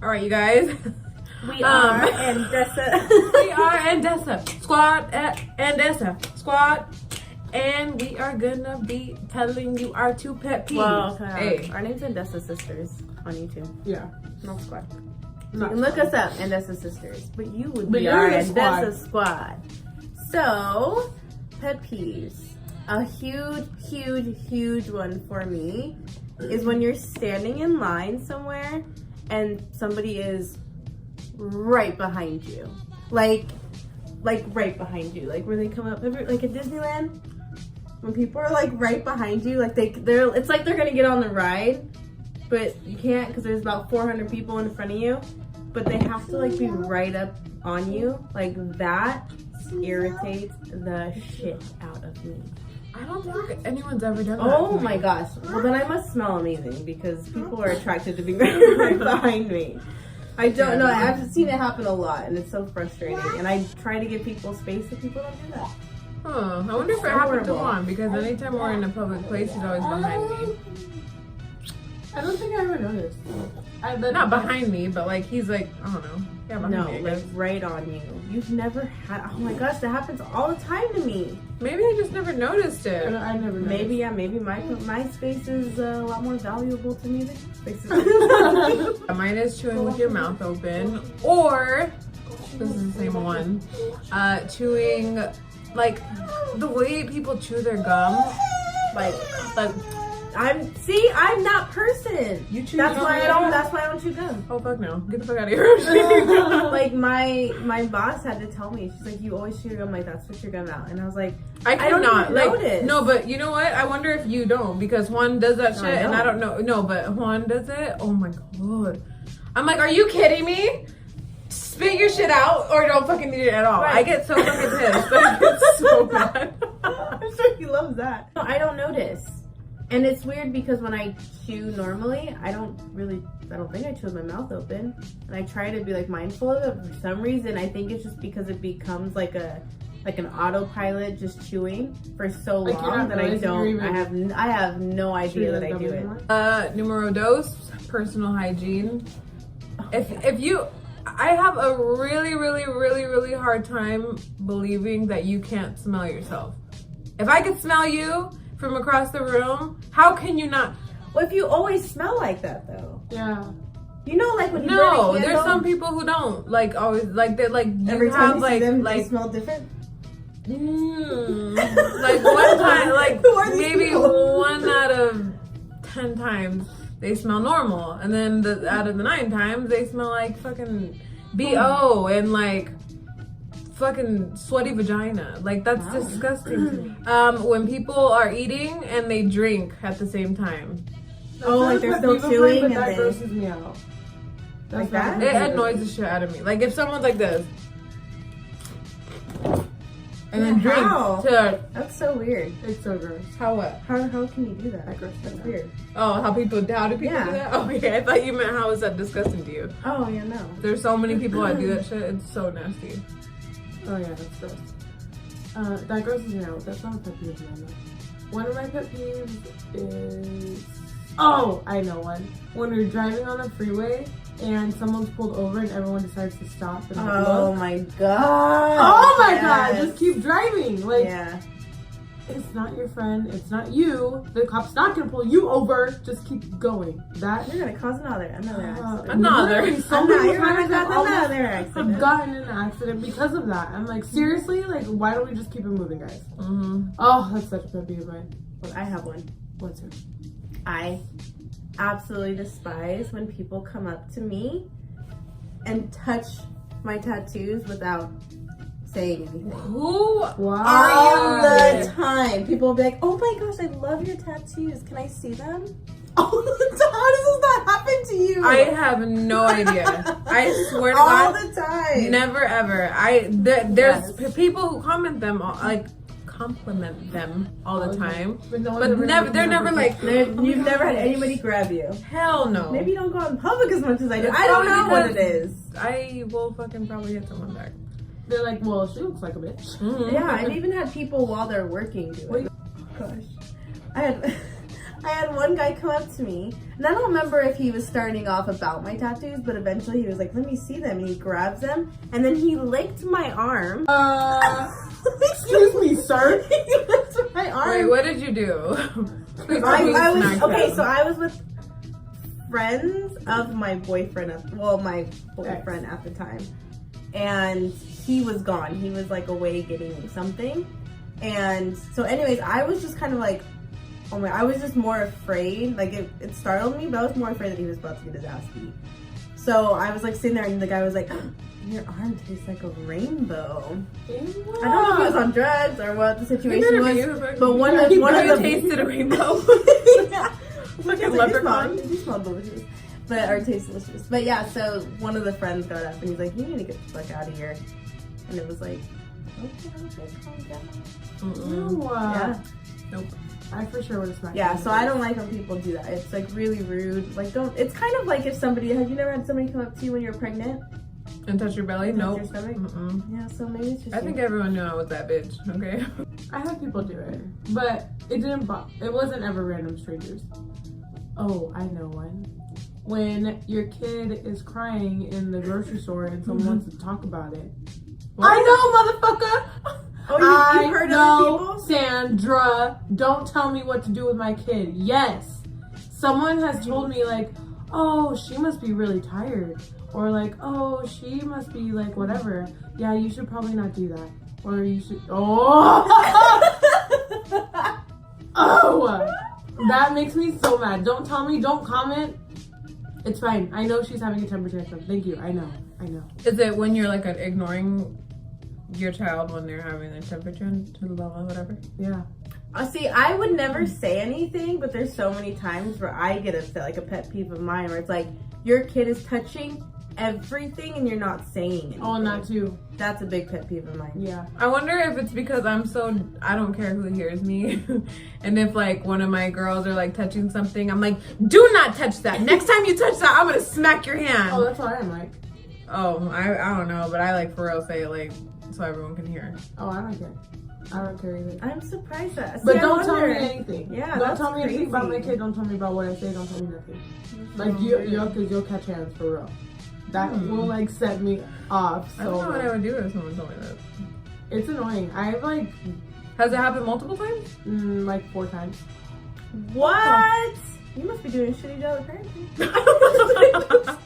All right, you guys. We are Andesa. We are Andesa Squad at Andesa Squad, and we are gonna be telling you our 2 pet peeves. Well, Hey, our name's Andesa Sisters on YouTube. Yeah. Not Squad. Not You can look us up, Andesa Sisters. But you would But be you're our the squad. Andesa Squad. So, pet peeves. A huge one for me is when you're standing in line somewhere and somebody is right behind you. Like right behind you. Like where they come up, like at Disneyland, when people are like right behind you, like they're it's like they're gonna get on the ride, but you can't because there's about 400 people in front of you, but they have to like be right up on you. Like that irritates the shit out of me. I don't think anyone's ever done that. Oh to me. my gosh. Well, then I must smell amazing because people are attracted to being right behind me. I don't know. I've seen it happen a lot and it's so frustrating. And I try to give people space and people don't do that. Huh. I wonder if it happened to Juan, because anytime we're in a public place, he's always behind me. I don't think I ever noticed. Not behind me, but like he's like, I don't know. Yeah, behind No, me, I like guess. right on you. You've never had, oh my gosh, that happens all the time to me. Maybe I just never noticed it. I never noticed. Maybe, yeah, maybe my space is a lot more valuable to me than your space. Mine is chewing with your mouth open, or this is the same one. Chewing, like the way people chew their gum, like I'm that person. you chew. That's your why gum? that's why I don't chew gum. Oh fuck no! Get the fuck out of here! Like my boss had to tell me, she's like, you always chew your gum like that, switch your gum out. And I was like, I don't cannot. even Like notice. no, but you know what? I wonder if you don't, because Juan does that shit, and I don't know. No, but Juan does it. Oh my god! I'm like, are you kidding me? Spit your shit out, or don't fucking eat it at all. Right. I get so fucking pissed. I get so mad. I'm sure he loves that. No, I don't notice. And it's weird because when I chew normally, I don't think I chew with my mouth open. And I try to be like mindful of it. For some reason, I think it's just because it becomes like an autopilot just chewing for so Like, you're long not that I realizing don't, you're I have no idea that I do it. Numero dos, personal hygiene. If you, I have a really hard time believing that you can't smell yourself. If I could smell you from across the room, how can you not? Well, if you always smell like that though. Yeah. You know, like when you burn a No, candle, there's some people who don't like always like they like you every time have you like see them, like they smell different. like one time, like Who are these maybe people? 1 out of 10 times they smell normal, and then out of the 9 times they smell like fucking BO and like fucking sweaty vagina. Like that's disgusting to me. When people are eating and they drink at the same time, Oh, like they're still People chewing but and that they- grosses me out. Like That's that? it annoys the shit out of me. Like if someone's like this and then drinks How? to That's so weird. It's so gross. how what? How can you do that? That's weird. Oh, how do people do that? Oh, okay. I thought you meant how is that disgusting to you? Oh yeah, no. There's so many people that do that shit. It's so nasty. Oh yeah, that's gross. That grosses me out. That's not a pet peeve of mine, though. One of my pet peeves is... Oh, I know one. When you're driving on the freeway and someone's pulled over and everyone decides to stop and Oh look. my god. Oh my Yes. god, just keep driving. Like, Yeah. it's not your friend, it's not you. The cop's not gonna pull you over. Just keep going. That You're gonna cause another accident. Another. So many You're gonna times cause I've almost another accident. I've gotten in an accident because of that. I'm like, seriously? Like, why don't we just keep it moving, guys? Mm-hmm. Oh, that's such a pet peeve of mine. Well, I have one. What's it? I absolutely despise when people come up to me and touch my tattoos without saying anything. Who Wow. All you? the time. People will be like, oh my gosh, I love your tattoos. Can I see them? All the time. How does that happen to you? I have no idea. I swear to all God, the time. never ever. There's Yes. people who comment them like compliment them all the time, But, no one's but ever never. They're never like, You've never had anybody grab you. hell no. Maybe you don't go out in public as much as I do. It's I don't know probably what it because- is. I will fucking probably hit someone back. They're like, well, she looks like a bitch. Mhm. Yeah, I've even had people while they're working do it. Oh, gosh. I had one guy come up to me, and I don't remember if he was starting off about my tattoos, but eventually he was like, let me see them, and he grabs them, and then he licked my arm. Excuse me, sir. He licked my arm. Wait, what did you do? I was with friends of my boyfriend, my boyfriend at the time, and he was gone. He was like away getting something, and so anyways, I was just kind of like, oh my, I was just more afraid. Like it startled me, but I was more afraid that he was about to get his ass beat. So I was like sitting there, and the guy was like, your arm tastes like a rainbow. I don't know if he was on drugs or what the situation was, but one of the tasted a rainbow. Yeah. Like a leprechaun. He smelled delicious. But or tastes delicious. But yeah, so one of the friends got up and he's like, you need to get the fuck out of here. And it was like, okay, calm down. Ew. Yeah. Nope. I for sure would have smacked Yeah, him. so I don't like when people do that. It's like really rude. Like it's kind of like if somebody, have you never had somebody come up to you when you're pregnant? And touch your belly? Touch Nope. your stomach? Yeah, so maybe it's just I think everyone knew I was that bitch, okay? I had people do it, but it wasn't ever random strangers. Oh, I know one. When your kid is crying in the grocery store and someone wants to talk about it. What? I know, motherfucker! Oh, you've heard other people? Sandra, don't tell me what to do with my kid. Yes. Someone has told me like, oh, she must be really tired. Or like, oh, she must be like whatever. Yeah, you should probably not do that. Or you should, oh! Oh! That makes me so mad. Don't tell me, don't comment. It's fine. I know she's having a temper tantrum. Thank you. I know. Is it when you're like ignoring your child when they're having a temperature to the level, whatever? Yeah. See, I would never say anything, but there's so many times where I get upset, like a pet peeve of mine, where it's like, your kid is touching everything and you're not saying anything. Oh, and that too. That's a big pet peeve of mine. Yeah. I wonder if it's because I don't care who hears me. And if like one of my girls are like touching something, I'm like, do not touch that. Next time you touch that, I'm gonna smack your hand. Oh, that's what I'm like. Oh, I don't know, but I like for real say it like so everyone can hear. Oh, I don't care. I don't care either. I'm surprised that. But don't tell me anything. Yeah, don't tell me anything about my crazy. kid. Don't tell me about what I say. Don't tell me nothing. Like you'll catch hands for real. That will like set me off. So I don't know what I would do if someone told me that. It's annoying. I've like Has it happened multiple times? like 4 times. What? You must be doing a shitty job of parenting.